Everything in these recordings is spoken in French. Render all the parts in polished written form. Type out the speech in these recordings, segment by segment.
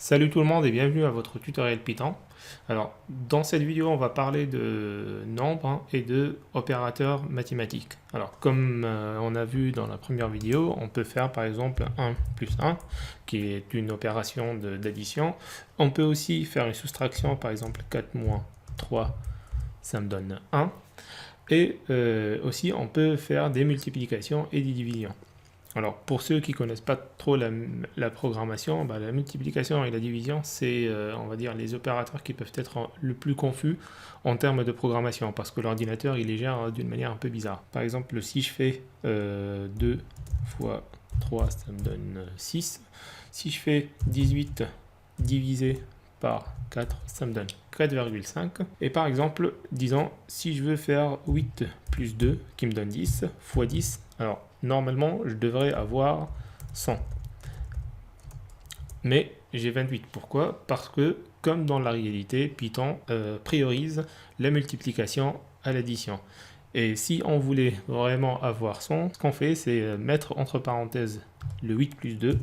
Salut tout le monde et bienvenue à votre tutoriel Python. Alors, dans cette vidéo, on va parler de nombres et de opérateurs mathématiques. Alors, comme on a vu dans la première vidéo, on peut faire par exemple 1 plus 1, qui est une opération d'addition. On peut aussi faire une soustraction, par exemple 4 moins 3, ça me donne 1. Et aussi, on peut faire des multiplications et des divisions. Alors, pour ceux qui ne connaissent pas trop la programmation, la multiplication et la division, c'est, on va dire, les opérateurs qui peuvent être le plus confus en termes de programmation, parce que l'ordinateur, il les gère d'une manière un peu bizarre. Par exemple, si je fais 2 fois 3, ça me donne 6. Si je fais 18 divisé par 4, ça me donne 4,5. Et par exemple, disons, si je veux faire 8 plus 2, qui me donne 10, fois 10, alors normalement, je devrais avoir 100. Mais j'ai 28. Pourquoi? Parce que, comme dans la réalité, Python priorise la multiplication à l'addition. Et si on voulait vraiment avoir 100, ce qu'on fait, c'est mettre entre parenthèses le 8 plus 2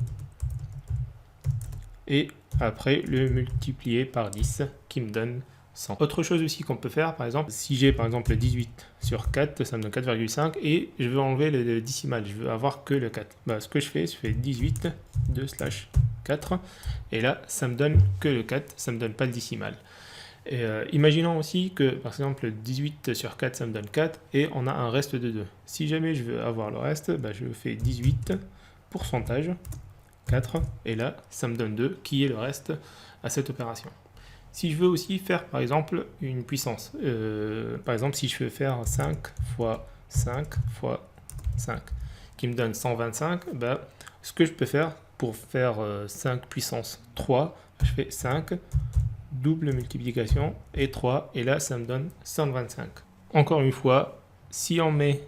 et après le multiplier par 10 qui me donne 100. Autre chose aussi qu'on peut faire, par exemple, si j'ai par exemple 18 sur 4, ça me donne 4,5 et je veux enlever le décimal, je veux avoir que le 4. Ce que je fais 18, 2 slash 4 et là ça me donne que le 4, ça me donne pas le décimal. Et imaginons aussi que par exemple 18 sur 4 ça me donne 4 et on a un reste de 2. Si jamais je veux avoir le reste, je fais 18 pourcentage 4 et là ça me donne 2 qui est le reste à cette opération. Si je veux aussi faire par exemple une puissance, par exemple si je veux faire 5 fois 5 fois 5 qui me donne 125, ce que je peux faire pour faire 5 puissance 3, je fais 5 double multiplication et 3 et là ça me donne 125. Encore une fois, si on met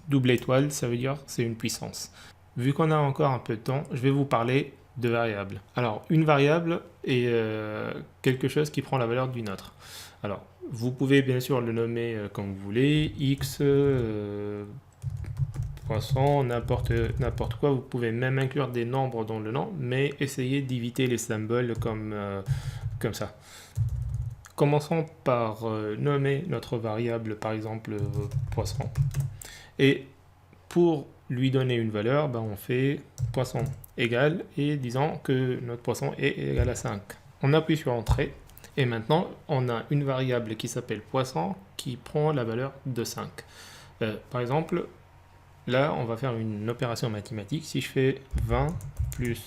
double étoile, ça veut dire c'est une puissance. Vu qu'on a encore un peu de temps, je vais vous parler de variables. Alors, une variable est quelque chose qui prend la valeur d'une autre. Alors, vous pouvez bien sûr le nommer comme vous voulez, x, poisson, n'importe quoi. Vous pouvez même inclure des nombres dans le nom, mais essayez d'éviter les symboles comme ça. Commençons par nommer notre variable, par exemple, poisson. Et pour lui donner une valeur, on fait poisson égale et disons que notre poisson est égal à 5. On appuie sur entrée et maintenant on a une variable qui s'appelle poisson qui prend la valeur de 5. Par exemple, là on va faire une opération mathématique. Si je fais 20 plus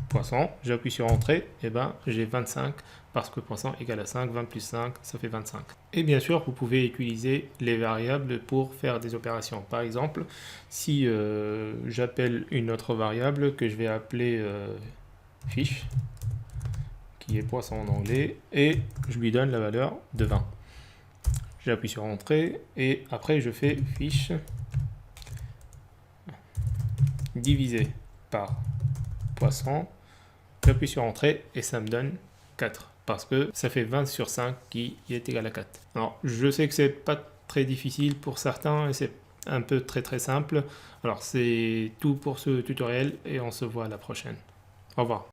poisson, j'appuie sur entrée, et j'ai 25 parce que poisson égale à 5, 20 plus 5, ça fait 25. Et bien sûr, vous pouvez utiliser les variables pour faire des opérations. Par exemple, si j'appelle une autre variable que je vais appeler fiche, qui est poisson en anglais, et je lui donne la valeur de 20. J'appuie sur entrée, et après je fais fiche divisé par poisson. J'appuie sur entrée et ça me donne 4 parce que ça fait 20 sur 5 qui est égal à 4. Alors je sais que c'est pas très difficile pour certains et c'est un peu très simple. Alors c'est tout pour ce tutoriel et on se voit à la prochaine. Au revoir.